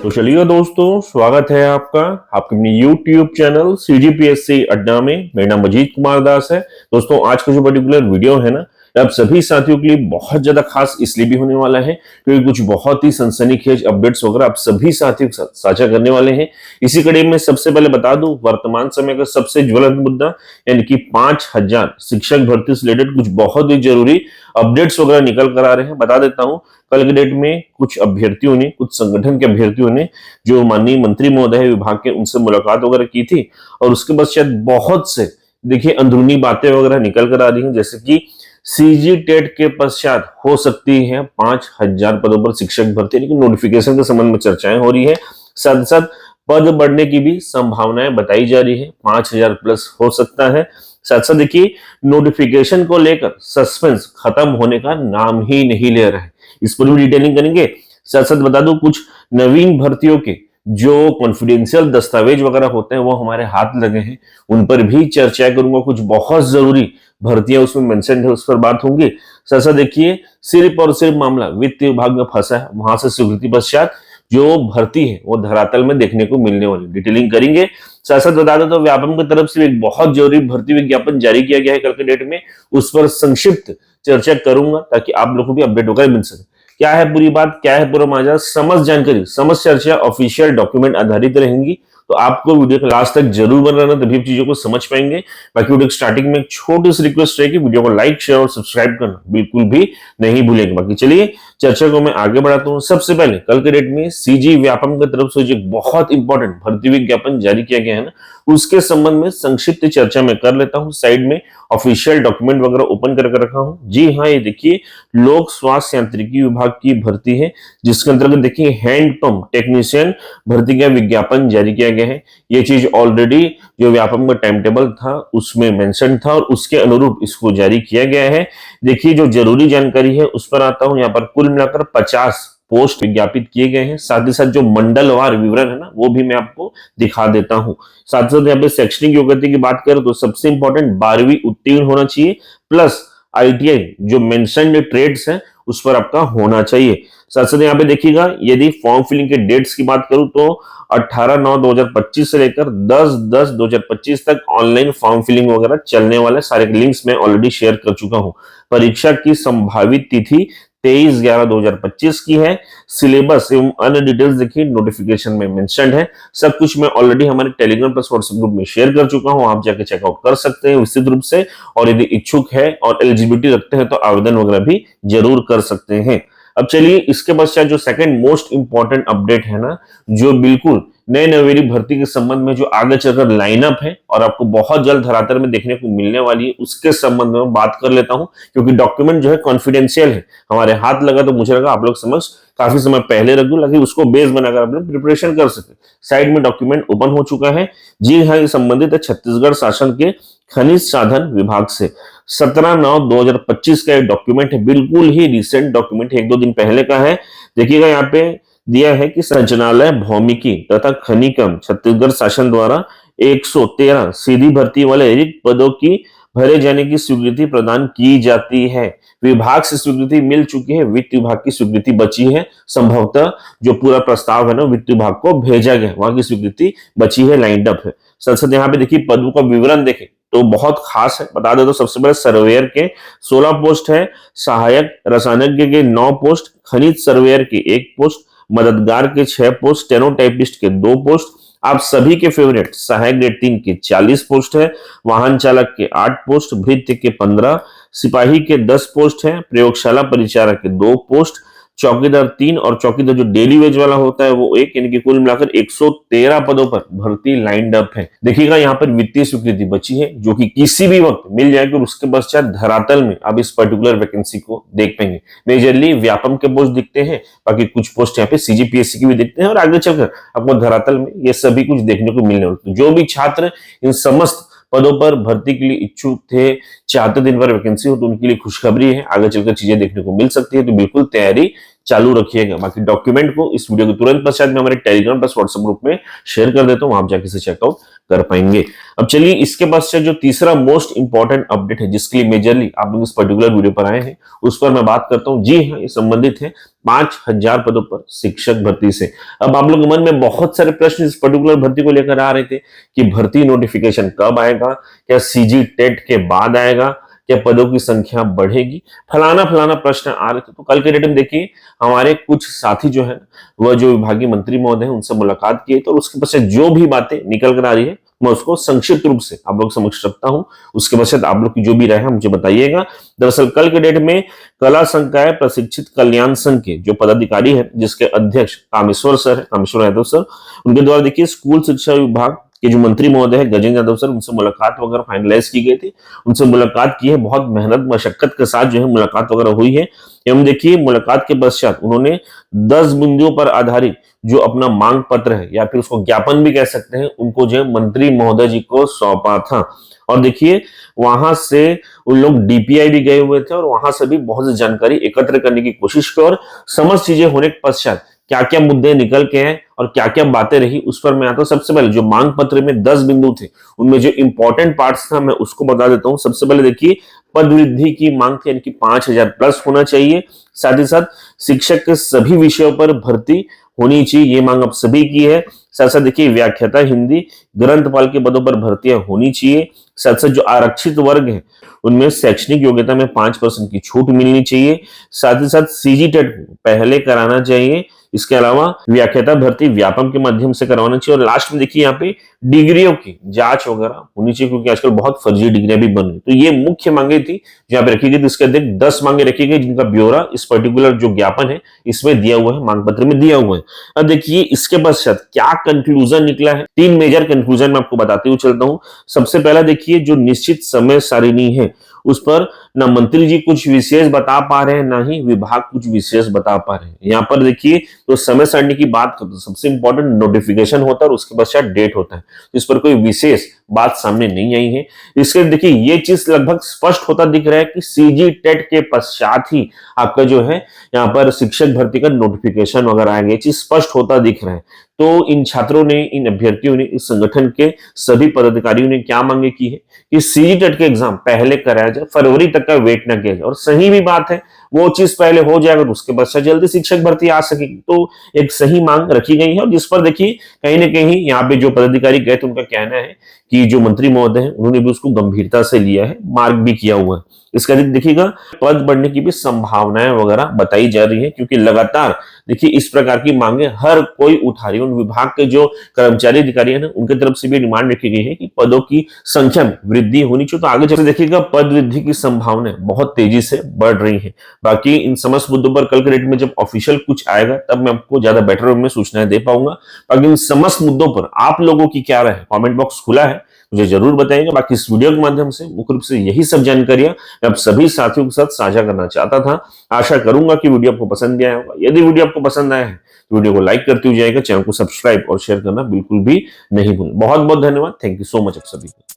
तो चलिए दोस्तों, स्वागत है आपका आपके अपने YouTube चैनल CGPSC अड्डा में। मेरा नाम अजीत कुमार दास है। दोस्तों, आज का जो पर्टिकुलर वीडियो है ना, आप सभी साथियों के लिए बहुत ज्यादा खास इसलिए भी होने वाला है क्योंकि कुछ बहुत ही सनसनीखेज अपडेट्स वगैरह आप सभी साथियों के साथ साझा करने वाले हैं। इसी कड़ी में सबसे पहले बता दूं, वर्तमान समय का सबसे ज्वलंत मुद्दा यानी कि 5000 शिक्षक भर्ती से रिलेटेड कुछ बहुत ही जरूरी अपडेट्स वगैरह निकल कर आ रहे हैं। बता देता हूं, कल के डेट में कुछ अभ्यर्थियों ने, कुछ संगठन के अभ्यर्थियों ने जो माननीय मंत्री महोदय विभाग के, उनसे मुलाकात वगैरह की थी और उसके बाद शायद बहुत से देखिए अंदरूनी बातें वगैरह निकल कर आ रही हैं, जैसे कि सीजी टेट के पश्चात हो सकती है 5000 पदों पर शिक्षक भर्ती, लेकिन नोटिफिकेशन के संबंध में चर्चाएं हो रही है। साथ साथ पद बढ़ने की भी संभावनाएं बताई जा रही है, 5000 प्लस हो सकता है। साथ साथ देखिए, नोटिफिकेशन को लेकर सस्पेंस खत्म होने का नाम ही नहीं ले रहा है, इस पर भी डिटेलिंग करेंगे। साथ साथ बता दूं, कुछ नवीन भर्तियों के जो कॉन्फिडेंशियल दस्तावेज वगैरह होते हैं वो हमारे हाथ लगे हैं, उन पर भी चर्चा करूंगा। कुछ बहुत जरूरी भर्तियां उसमें मेंशन है, उस पर बात होंगी। साथ साथ देखिए, सिर्फ और सिर्फ मामला वित्त विभाग में फंसा है, वहां से स्वीकृति पश्चात जो भर्ती है वो धरातल में देखने को मिलने वाली, डिटेलिंग करेंगे। साथ साथ बता दें तो व्यापम की तरफ से एक बहुत जरूरी भर्ती विज्ञापन जारी किया गया है कल के डेट में, उस पर संक्षिप्त चर्चा करूंगा ताकि आप लोगों को भी अपडेट वगैरह मिल सके। क्या है पूरी बात, क्या है पूरा माजरा, समझ जानकारी, समझ चर्चा ऑफिशियल डॉक्यूमेंट आधारित रहेंगी, तो आपको वीडियो के लास्ट तक जरूर बन रहना, तभी आप चीजों को समझ पाएंगे। बाकी वीडियो स्टार्टिंग में एक छोटी सी रिक्वेस्ट रहेगी, वीडियो को लाइक, शेयर और सब्सक्राइब करना बिल्कुल भी नहीं भूलेंगे। बाकी चलिए चर्चा को मैं आगे बढ़ाता हूँ। सबसे पहले कल के डेट में सीजी व्यापम की तरफ से जो बहुत इंपॉर्टेंट भर्ती विज्ञापन जारी किया गया है ना, उसके संबंध में संक्षिप्त चर्चा मैं कर लेता हूँ। साइड में ऑफिशियल डॉक्यूमेंट वगैरह ओपन करके रखा हूँ। जी हाँ, ये देखिए लोक स्वास्थ्य यांत्रिकी विभाग की भर्ती है, जिसके अंतर्गत देखिए हैंड पंप टेक्नीशियन भर्ती का विज्ञापन जारी किया गया है। ये चीज ऑलरेडी जो व्यापम का टाइम टेबल था उसमें मेंशन था और उसके अनुरूप इसको जारी किया गया है। देखिए, जो जरूरी जानकारी है उस पर आता हूं। यहाँ पर कुल मिलाकर 50 पोस्ट विज्ञापित किए गए हैं। साथ ही साथ जो मंडलवार विवरण है ना, वो भी मैं आपको दिखा देता हूं। साथ साथ यहाँ पे शैक्षणिक योग्यता की बात करें तो सबसे इंपॉर्टेंट 12वीं उत्तीर्ण होना चाहिए, प्लस आईटीआई जो मेंशन्ड ट्रेड्स हैं उस पर आपका होना चाहिए। साथ साथ यहाँ पे देखिएगा, यदि फॉर्म फिलिंग के डेट्स की बात करूं तो 18/9/2025 से लेकर 10/10/2025 तक ऑनलाइन फॉर्म फिलिंग वगैरह चलने वाले सारे लिंक्स मैं ऑलरेडी शेयर कर चुका हूं। परीक्षा की संभावित तिथि 23/11/2025 की है। सिलेबस एवं अन्य डिटेल्स देखिए नोटिफिकेशन में मेंशन्ड है। सब कुछ मैं ऑलरेडी हमारे टेलीग्राम प्लस व्हाट्सएप ग्रुप में शेयर कर चुका हूं, आप जाके चेकआउट कर सकते हैं विस्तृत रूप से। और यदि इच्छुक है और एलिजिबिलिटी रखते हैं तो आवेदन वगैरह भी जरूर कर सकते हैं। अब चलिए इसके पश्चात जो सेकंड मोस्ट इंपॉर्टेंट अपडेट है ना, जो बिल्कुल नए नवेली भर्ती के संबंध में जो आगे चलकर लाइनअप है और आपको बहुत जल्द धरातल में देखने को मिलने वाली है, उसके संबंध में बात कर लेता हूं। क्योंकि डॉक्यूमेंट जो है कॉन्फिडेंशियल है, हमारे हाथ लगा तो मुझे लगा आप लोग समझ काफी समय पहले रख दूं ताकि उसको बेस बनाकर आप लोग प्रिपरेशन कर सके। साइड में डॉक्यूमेंट ओपन हो चुका है। जी हाँ, ये संबंधित है छत्तीसगढ़ शासन के खनिज साधन विभाग से। 17/9/2025 का डॉक्यूमेंट है, बिल्कुल ही रिसेंट डॉक्यूमेंट है, 1-2 दिन पहले का है। देखिएगा यहाँ पे दिया है कि संचालय भौमिकी तथा खनिकम छत्तीसगढ़ शासन द्वारा 113 सीधी भर्ती वाले रिक्त पदों की भरे जाने की स्वीकृति प्रदान की जाती है। विभाग से स्वीकृति मिल चुकी है, वित्त विभाग की स्वीकृति बची है। संभवतः जो पूरा प्रस्ताव है ना वित्त विभाग को भेजा गया, वहां की स्वीकृति बची है, लाइंड अप है। साथ साथ यहाँ पे देखिए पदों का विवरण देखें तो बहुत खास है। बता दे तो सबसे पहले सर्वेयर के 16 पोस्ट है, सहायक रसायनज्ञ के 9 पोस्ट, खनिज सर्वेयर के 1 पोस्ट, मददगार के 6 पोस्ट, स्टेनोटाइपिस्ट के 2 पोस्ट, आप सभी के फेवरेट सहायक ग्रेड 3 के 40 पोस्ट है, वाहन चालक के 8 पोस्ट, भृत्य के 15, सिपाही के 10 पोस्ट है, प्रयोगशाला परिचारक के 2 पोस्ट, चौकीदार 3 और चौकीदार जो डेली वेज वाला होता है वो 1, यानी कि कुल मिलाकर 113 पदों पर भर्ती लाइंड अप है। देखिएगा यहाँ पर वित्तीय स्वीकृति बची है जो कि किसी भी वक्त मिल जाएगी और उसके पश्चात धरातल में आप इस पर्टिकुलर वैकेंसी को देख पाएंगे। मेजरली व्यापम के पोस्ट दिखते हैं, बाकी कुछ पोस्ट यहाँ पे सीजीपीएससी की भी दिखते हैं और आगे चलकर आपको धरातल में ये सभी कुछ देखने को मिलने वाले। जो भी छात्र इन समस्त पदों पर भर्ती के लिए इच्छुक थे, चाहते दिन भर वैकेंसी हो, तो उनके लिए खुशखबरी है, आगे चलकर चीजें देखने को मिल सकती है, तो बिल्कुल तैयारी चालू रखिएगा। बाकी डॉक्यूमेंट को इस वीडियो के तुरंत पश्चात में हमारे टेलीग्राम प्लस व्हाट्सएप ग्रुप में शेयर कर देता हूं, वहां जाके इसे चेकआउट कर पाएंगे। अब चलिए इसके पश्चात जो तीसरा मोस्ट इंपॉर्टेंट अपडेट है, जिसके लिए मेजरली आप लोग इस पर्टिकुलर वीडियो पर आए हैं, उस पर मैं बात करता हूं। जी हाँ, ये संबंधित है 5000 पदों पर शिक्षक भर्ती से। अब आप लोग के मन में बहुत सारे प्रश्न इस पर्टिकुलर भर्ती को लेकर आ रहे थे कि भर्ती नोटिफिकेशन कब आएगा, क्या सीजी टेट के बाद आएगा, क्या पदों की संख्या बढ़ेगी, फलाना फलाना प्रश्न आ रहे थे। तो कल के डेट में देखिए हमारे कुछ साथी जो है वह जो विभागीय मंत्री महोदय हैं उनसे मुलाकात की, तो उसके पश्चात जो भी बातें निकल कर आ रही है मैं उसको संक्षिप्त रूप से आप लोग समक्ष रखता हूं। उसके पश्चात आप लोग की जो भी राय है मुझे बताइएगा। दरअसल कल के डेट में कला संकाय प्रशिक्षित कल्याण संघ के जो पदाधिकारी है, जिसके अध्यक्ष कामेश्वर सर है, कामेश्वर यादव सर, उनके द्वारा देखिए स्कूल शिक्षा विभाग के जो मंत्री महोदय है गजेंद्र यादव सर, उनसे मुलाकात वगैरह फाइनलाइज की गई थी, उनसे मुलाकात की है, बहुत मेहनत मशक्कत के साथ जो है मुलाकात वगैरह हुई है। एवं देखिए मुलाकात के पश्चात उन्होंने 10 बिंदुओं पर आधारित जो अपना मांग पत्र है या फिर उसको ज्ञापन भी कह सकते हैं, उनको जो है मंत्री महोदय जी को सौंपा था। और देखिए वहां से उन लोग डीपीआई भी गए हुए थे और वहां से भी बहुत सी जानकारी एकत्र करने की कोशिश की, और समस्त चीजें होने के पश्चात क्या क्या मुद्दे निकल के हैं और क्या क्या बातें रही उस पर मैं आता हूं। सबसे पहले जो मांग पत्र में 10 बिंदु थे, उनमें जो इंपॉर्टेंट पार्ट्स था मैं उसको बता देता हूं। सबसे पहले देखिए पद वृद्धि की मांग थी, यानी कि 5000 प्लस होना चाहिए। साथ ही साथ शिक्षक के सभी विषयों पर भर्ती होनी चाहिए, ये मांग अब सभी की है। साथ साथ देखिए व्याख्याता हिंदी ग्रंथपाल के पदों पर भर्तियां होनी चाहिए। साथ साथ जो आरक्षित वर्ग है उनमें शैक्षणिक योग्यता में 5% की छूट मिलनी चाहिए। साथ ही साथ सीजी टेट को पहले कराना चाहिए। इसके अलावा व्याख्याता भर्ती व्यापम के माध्यम से करवाना चाहिए। और लास्ट में देखिए यहाँ पे डिग्रियों की जांच वगैरह होनी चाहिए, क्योंकि आजकल बहुत फर्जी डिग्रियां भी बन रही। तो ये मुख्य मांगे थी जो यहाँ पे रखी गई थी। इसके अधिक 10 मांगे रखी गई, जिनका ब्यौरा इस पर्टिकुलर जो ज्ञापन है इसमें दिया हुआ है, मांग पत्र में दिया हुआ है। अब देखिए इसके पश्चात क्या कंक्लूजन निकला है। 3 मेजर कंक्लूजन मैं आपको बताते हुए चलता हूं। सबसे पहला देखिए जो निश्चित समय सारिणी है उस पर ना मंत्री जी कुछ विशेष बता पा रहे हैं, ना ही विभाग कुछ विशेष बता पा रहे हैं। यहाँ पर देखिए तो समय सारणी की बात करते हैं, सबसे इंपॉर्टेंट नोटिफिकेशन होता है और उसके पश्चात डेट होता है। इस पर कोई विशेष बात सामने नहीं आई है। इसके देखिए ये चीज लगभग स्पष्ट होता दिख रहा है कि सीजी टेट के पश्चात ही आपका जो है यहाँ पर शिक्षक भर्ती का नोटिफिकेशन वगैरह आएगा, ये चीज स्पष्ट होता दिख रहा है। तो इन छात्रों ने, इन अभ्यर्थियों ने, इस संगठन के सभी पदाधिकारियों ने क्या मांगे की है कि सीजी टेट के एग्जाम पहले कराया जाए, फरवरी तक का वेट ना किया जाए। और सही भी बात है, वो चीज पहले हो जाएगा तो उसके पश्चात जल्दी शिक्षक भर्ती आ सकेगी। तो एक सही मांग रखी गई है, और जिस पर देखिए कहीं ना कहीं यहाँ पे जो पदाधिकारी गए थे उनका कहना है कि जो मंत्री महोदय हैं उन्होंने भी उसको गंभीरता से लिया है, मार्क भी किया हुआ है। इसका देखिएगा पद बढ़ने की भी संभावनाएं वगैरह बताई जा रही है, क्योंकि लगातार देखिए इस प्रकार की मांगे हर कोई उठा रही है। उन विभाग के जो कर्मचारी अधिकारी है उनकी तरफ से भी डिमांड रखी गई है कि पदों की संख्या में वृद्धि होनी चाहिए। तो आगे चलकर देखिएगा पद वृद्धि की संभावनाएं बहुत तेजी से बढ़ रही है। बाकी इन समस्त मुद्दों पर कल के डेट में जब ऑफिशियल कुछ आएगा तब मैं आपको ज्यादा बेटर वे में सूचनाएं दे पाऊंगा। बाकी इन समस्त मुद्दों पर आप लोगों की क्या राय है, कमेंट बॉक्स खुला है, मुझे जरूर बताइएगा। बाकी इस वीडियो के माध्यम से मुख्य रूप से यही सब जानकारियां मैं आप सभी साथियों के साथ साझा करना चाहता था। आशा करूंगा कि वीडियो आपको पसंद आया होगा। यदि वीडियो आपको पसंद आया है तो वीडियो को लाइक करते हुए जाएगा, चैनल को सब्सक्राइब और शेयर करना बिल्कुल भी नहीं भूलें। बहुत बहुत धन्यवाद, थैंक यू सो मच आप सभी को।